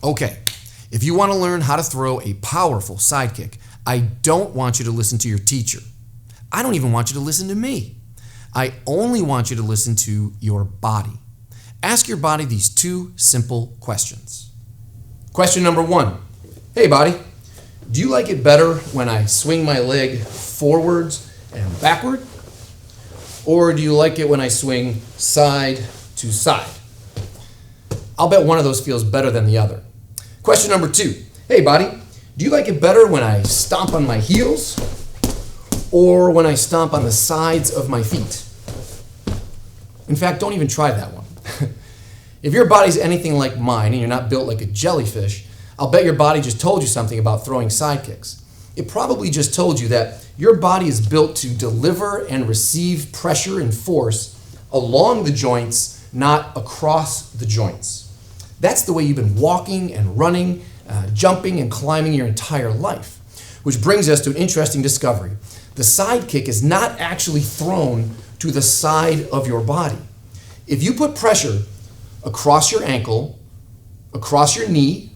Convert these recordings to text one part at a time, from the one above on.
Okay, if you want to learn how to throw a powerful side kick, I don't want you to listen to your teacher. I don't even want you to listen to me. I only want you to listen to your body. Ask your body these two simple questions. Question number 1. Hey body, do you like it better when I swing my leg forwards and backward? Or do you like it when I swing side to side? I'll bet one of those feels better than the other. Question number 2. Hey body, do you like it better when I stomp on my heels or when I stomp on the sides of my feet? In fact, don't even try that one. If your body's anything like mine and you're not built like a jellyfish, I'll bet your body just told you something about throwing side kicks. It probably just told you that your body is built to deliver and receive pressure and force along the joints, not across the joints. That's the way you've been walking and running, jumping and climbing your entire life. Which brings us to an interesting discovery. The side kick is not actually thrown to the side of your body. If you put pressure across your ankle, across your knee,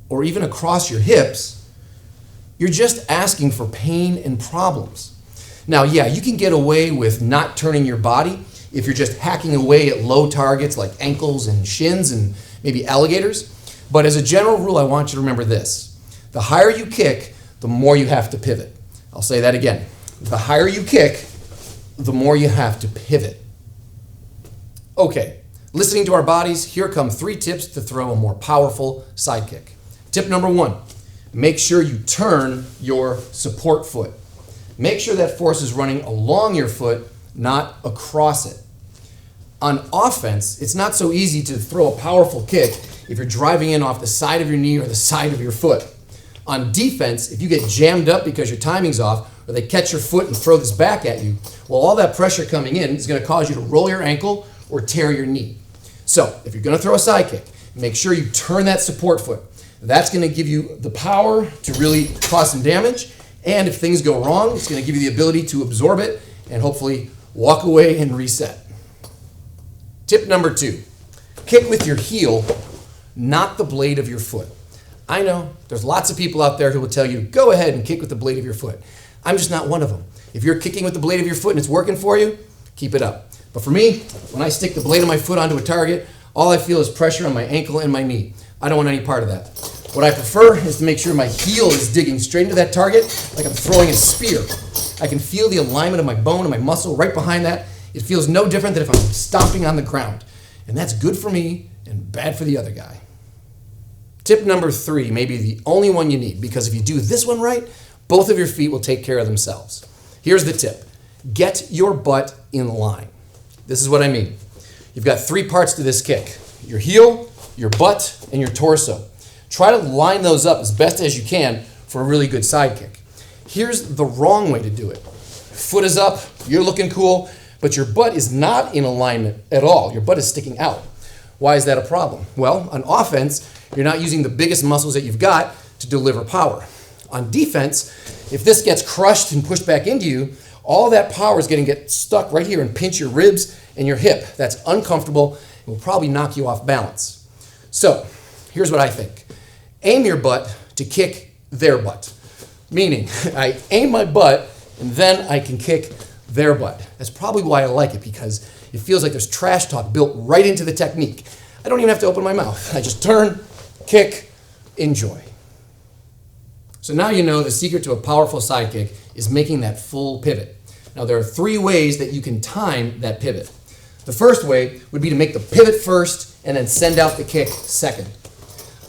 or even across your hips, you're just asking for pain and problems. Now, yeah, you can get away with not turning your body if you're just hacking away at low targets like ankles and shins and maybe alligators. But as a general rule, I want you to remember this. The higher you kick, the more you have to pivot. I'll say that again. The higher you kick, the more you have to pivot. Okay, listening to our bodies, here come 3 tips to throw a more powerful side kick. Tip number 1, make sure you turn your support foot. Make sure that force is running along your foot, not across it. On offense, it's not so easy to throw a powerful kick if you're driving in off the side of your knee or the side of your foot. On defense, if you get jammed up because your timing's off, or they catch your foot and throw this back at you, well, all that pressure coming in is going to cause you to roll your ankle or tear your knee. So, if you're going to throw a side kick, make sure you turn that support foot. That's going to give you the power to really cause some damage, and if things go wrong, it's going to give you the ability to absorb it and hopefully walk away and reset. Tip number 2, kick with your heel, not the blade of your foot. I know there's lots of people out there who will tell you, go ahead and kick with the blade of your foot. I'm just not one of them. If you're kicking with the blade of your foot and it's working for you, keep it up. But for me, when I stick the blade of my foot onto a target, all I feel is pressure on my ankle and my knee. I don't want any part of that. What I prefer is to make sure my heel is digging straight into that target like I'm throwing a spear. I can feel the alignment of my bone and my muscle right behind that. It feels no different than if I'm stomping on the ground. And that's good for me and bad for the other guy. Tip number 3 may be the only one you need, because if you do this one right, both of your feet will take care of themselves. Here's the tip. Get your butt in line. This is what I mean. You've got 3 parts to this kick. Your heel, your butt, and your torso. Try to line those up as best as you can for a really good side kick. Here's the wrong way to do it. Foot is up, you're looking cool, but your butt is not in alignment at all. Your butt is sticking out. Why is that a problem? Well, on offense, you're not using the biggest muscles that you've got to deliver power. On defense, if this gets crushed and pushed back into you, all that power is going to get stuck right here and pinch your ribs and your hip. That's uncomfortable and will probably knock you off balance. So, here's what I think. Aim your butt to kick their butt. Meaning, I aim my butt and then I can kick their butt. That's probably why I like it, because it feels like there's trash talk built right into the technique. I don't even have to open my mouth. I just turn, kick, enjoy. So now you know the secret to a powerful side kick is making that full pivot. Now there are 3 ways that you can time that pivot. The first way would be to make the pivot first and then send out the kick second.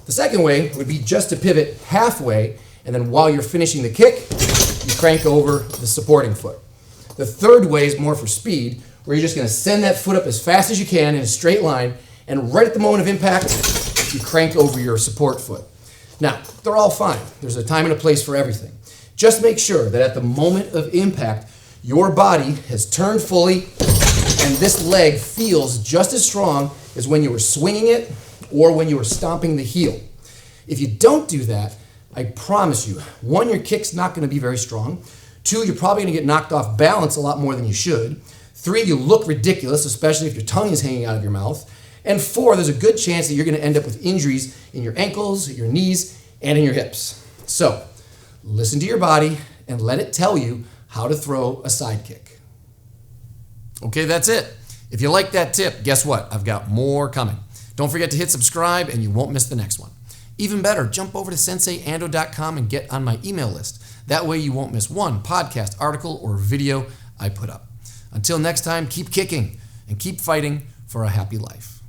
The second way would be just to pivot halfway, and then while you're finishing the kick, you crank over the supporting foot. The third way is more for speed, where you're just going to send that foot up as fast as you can in a straight line, and right at the moment of impact, you crank over your support foot. Now, they're all fine. There's a time and a place for everything. Just make sure that at the moment of impact, your body has turned fully and this leg feels just as strong as when you were swinging it or when you were stomping the heel. If you don't do that, I promise you, 1, your kick's not going to be very strong. 2, you're probably going to get knocked off balance a lot more than you should. 3, you look ridiculous, especially if your tongue is hanging out of your mouth. And 4, there's a good chance that you're going to end up with injuries in your ankles, your knees, and in your hips. So listen to your body and let it tell you how to throw a side kick. Okay, that's it. If you like that tip, guess what? I've got more coming. Don't forget to hit subscribe and you won't miss the next one. Even better, jump over to senseiando.com and get on my email list. That way you won't miss one podcast, article, or video I put up. Until next time, keep kicking and keep fighting for a happy life.